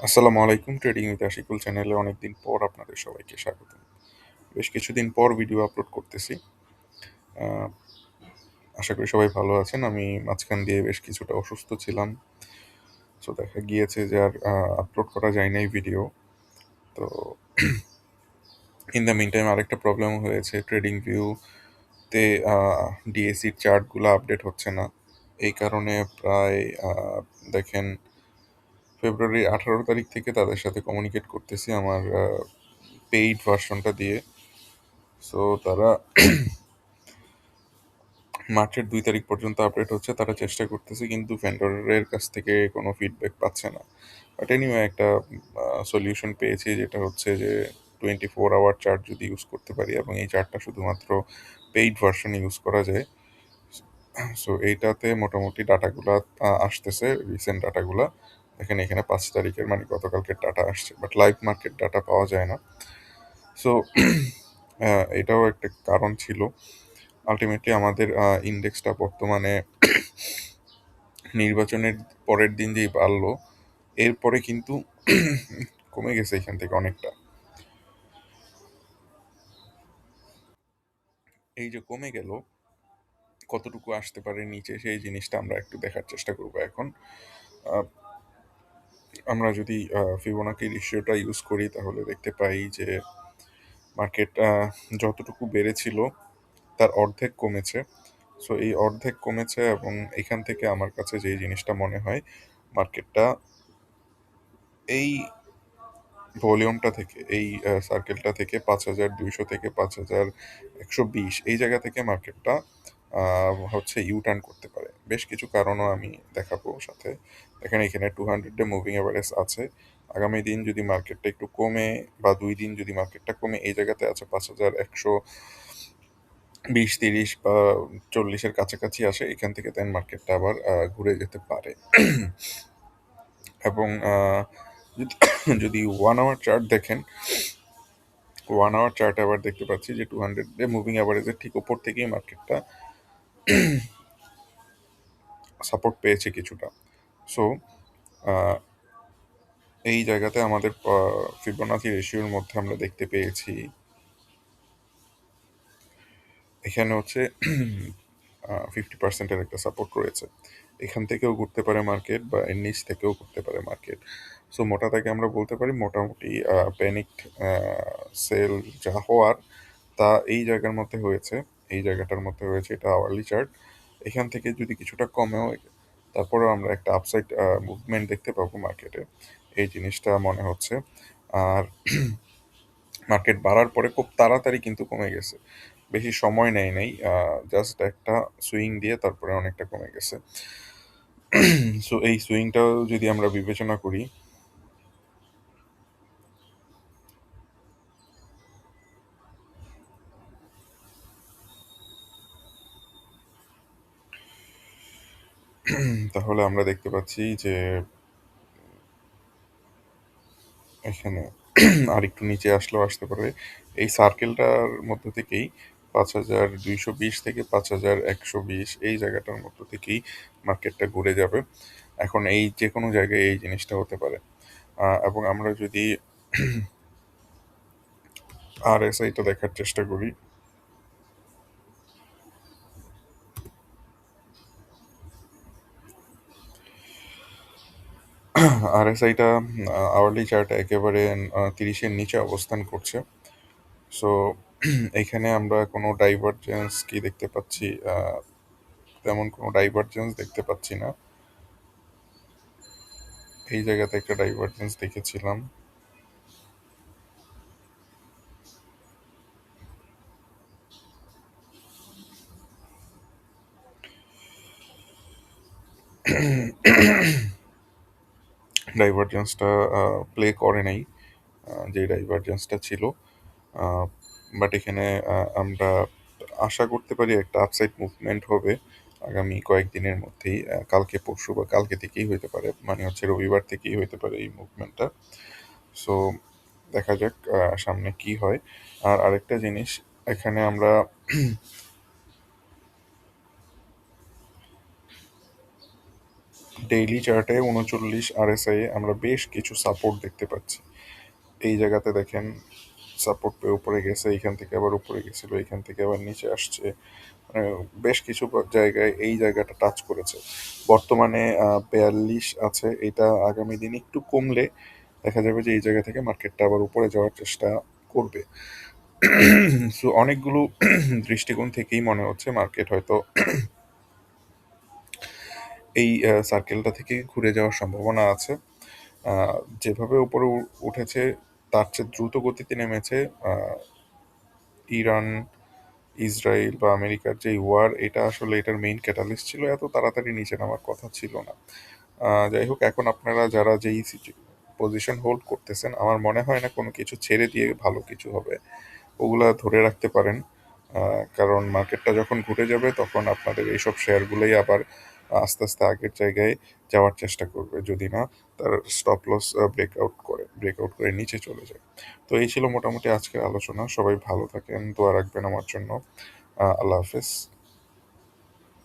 আসসালামু আলাইকুম। Trading with Ashikul চ্যানেলে অনেকদিন পর আপনাদের সবাইকে স্বাগত। বেশ কিছুদিন পর ভিডিও আপলোড করতেছি। আহ, আশা করি সবাই ভালো আছেন। আমি মাঝখান দিয়ে বেশ কিছুটা অসুস্থ ছিলাম, সো দেখা গিয়েছে যে আর আপলোড করা যায় নাই ভিডিও। তো ইন দ্য মিন টাইম আরেকটা প্রবলেম হয়েছে, ট্রেডিং ভিউতে ডিএসির চার্টগুলো আপডেট হচ্ছে না। এই কারণে প্রায় দেখেন ফেব্রুয়ারি 18 তারিখ থেকে তাদের সাথে কমিউনিকেট করতেছি আমার পেইড ভার্সনটা দিয়ে। সো তারা মার্চের 2 তারিখ পর্যন্ত আপডেট হচ্ছে, তারা চেষ্টা করতেছে কিন্তু ভেন্ডরের কাছ থেকে কোনো ফিডব্যাক পাচ্ছে না। বাট এনিওয়ে একটা সলিউশন পেয়েছি, যেটা হচ্ছে যে 24 আওয়ার চার্ট যদি ইউজ করতে পারি, এবং এই চার্টটা শুধুমাত্র পেইড ভার্সনে ইউজ করা যায়। সো এইটাতে মোটামুটি ডাটাগুলা আসতেছে, রিসেন্ট ডাটাগুলা। দেখেন এখানে 5 তারিখের, মানে গতকালকের ডাটা আসছে, বাট লাইভ মার্কেট ডাটা পাওয়া যায় না। সো এটাও একটা কারণ ছিল। আলটিমেটলি আমাদের ইন্ডেক্সটা বর্তমানে নির্বাচনের পরের দিন যেই বাড়লো, এরপরে কিন্তু কমে গেছে এখান থেকে অনেকটা। এই যে কমে গেল, কতটুকু আসতে পারে নিচে, সেই জিনিসটা আমরা একটু দেখার চেষ্টা করব এখন। আহ, আমরা যদি ফিবোনাকি রেশিওটা ইউজ করি, তাহলে দেখতে পাই যে মার্কেট যতটুকু বেড়েছিল তার অর্ধেক কমেছে। সো এই অর্ধেক কমেছে, এবং এখান থেকে আমার কাছে যেই জিনিসটা মনে হয়, মার্কেটটা এই ভলিউমটা থেকে, এই সার্কেলটা থেকে 5,200 থেকে 5,120, এই জায়গা থেকে মার্কেটটা হচ্ছে ইউটার্ন করতে পারে। বেশ কিছু কারণও আমি দেখাবো সাথে। দেখেন এখানে 200 মুভিং অ্যাভারেজ আছে। আগামী দিন যদি মার্কেটটা একটু কমে, বা 2 দিন যদি মার্কেটটা কমে, এই জায়গাতে আছে 5,120, 30 বা 40-এর কাছাকাছি আসে, এখান থেকে দেন মার্কেটটা আবার ঘুরে যেতে পারে। এবং যদি যদি 1 আওয়ার চার্ট দেখেন, 1 আওয়ার চার্ট আবার দেখতে পাচ্ছি যে 200 মুভিং অ্যাভারেজের ঠিক উপর থেকেই মার্কেটটা সাপোর্ট পেয়েছে কিছুটা। সো এই জায়গাতে আমাদের ফিবোনাচি রেশিওর মধ্যে আমরা দেখতে পেয়েছি এখানে হচ্ছে 50%-এর একটা সাপোর্ট রয়েছে। এখান থেকেও ঘুরতে পারে মার্কেট, বা এর নিচ থেকেও ঘুরতে পারে মার্কেট। সো মোটা থেকে আমরা বলতে পারি মোটামুটি প্যানিক সেল যা হওয়ার, তা এই জায়গার মধ্যে হয়েছে। এই জায়গাটার মধ্যে হয়েছে, এটা আওয়ারলি চার্ট। এখান থেকে যদি কিছুটা কমেও, তারপরেও আমরা একটা আপসাইড মুভমেন্ট দেখতে পাবো মার্কেটে, এই জিনিসটা মনে হচ্ছে। আর মার্কেট বাড়ার পরে খুব তাড়াতাড়ি কিন্তু কমে গেছে, বেশি সময় নেয় নাই, জাস্ট একটা সুইং দিয়ে তারপরে অনেকটা কমে গেছে। সো এই সুইংটাও যদি আমরা বিবেচনা করি, তাহলে আমরা দেখতে পাচ্ছি যে এখানে আরেকটু নিচে আসলেও আসতে পারে। এই সার্কেলটার মধ্য থেকেই 5,220 থেকে 5,120, এই জায়গাটার মধ্য থেকেই মার্কেটটা ঘুরে যাবে। এখন এই যে কোনো জায়গায় এই জিনিসটা হতে পারে। এবং আমরা যদি আরএসআইটা দেখার চেষ্টা করি, আরএসআইটা আওয়ারলি চার্টে একেবারে 30-এর নিচে অবস্থান করছে। সো এখানে আমরা কোনো ডাইভারজেন্স কি দেখতে পাচ্ছি? তেমন কোনো ডাইভারজেন্স দেখতে পাচ্ছি না। এই জায়গাতে একটা ডাইভারজেন্স দেখেছিলাম। ডাইভারজেন্সটা প্লে করে নাই, যে ডাইভারজেন্সটা ছিল। বাট এখানে আমরা আশা করতে পারি একটা আপসাইড মুভমেন্ট হবে আগামী কয়েকদিনের মধ্যেই। কালকে পরশু বা কালকে থেকেই হইতে পারে, মানে হচ্ছে রবিবার থেকেই হইতে পারে এই মুভমেন্টটা। সো দেখা যাক সামনে কি হয়। আর আরেকটা জিনিস, এখানে আমরা ডেইলি চার্টে 39 RSI এ আমরা বেশ কিছু সাপোর্ট দেখতে পাচ্ছি। এই জায়গাতে দেখেন সাপোর্ট পেয়ে উপরে গেছে, এইখান থেকে আবার উপরে গেছিল, এইখান থেকে আবার নিচে আসছে। মানে বেশ কিছু জায়গায় এই জায়গাটা টাচ করেছে। বর্তমানে 42 আছে, এটা আগামী দিন একটু কমলে দেখা যাবে যে এই জায়গা থেকে মার্কেটটা আবার উপরে যাওয়ার চেষ্টা করবে। সো অনেকগুলো দৃষ্টিকোণ থেকেই মনে হচ্ছে মার্কেট হয়তো এই সার্কেলটা থেকে ঘুরে যাওয়ার সম্ভাবনা আছে। যেভাবে উপরে উঠেছে তার চেয়ে দ্রুত গতিতে নেমেছে। ইরান, ইসরায়েল বা আমেরিকার যে ওয়ার, এটা আসলে এটার মেইন ক্যাটালিস্ট ছিল, এত তাড়াতাড়ি নিচে নামার কথা ছিল না। যাই হোক, এখন আপনারা যারা যেই পজিশন হোল্ড করতেছেন, আমার মনে হয় না কোনো কিছু ছেড়ে দিয়ে ভালো কিছু হবে, ওগুলা ধরে রাখতে পারেন। কারণ মার্কেটটা যখন ঘুরে যাবে তখন আপনাদের এইসব শেয়ারগুলোই আবার আস্তে আস্তে আগের জায়গায় যাওয়ার চেষ্টা করবে, যদি না তার স্টপ লস ব্রেকআউট করে নিচে চলে যায়। তো এই ছিল মোটামুটি আজকের আলোচনা। সবাই ভালো থাকেন, দোয়া রাখবেন আমার জন্য। আল্লাহ হাফেজ।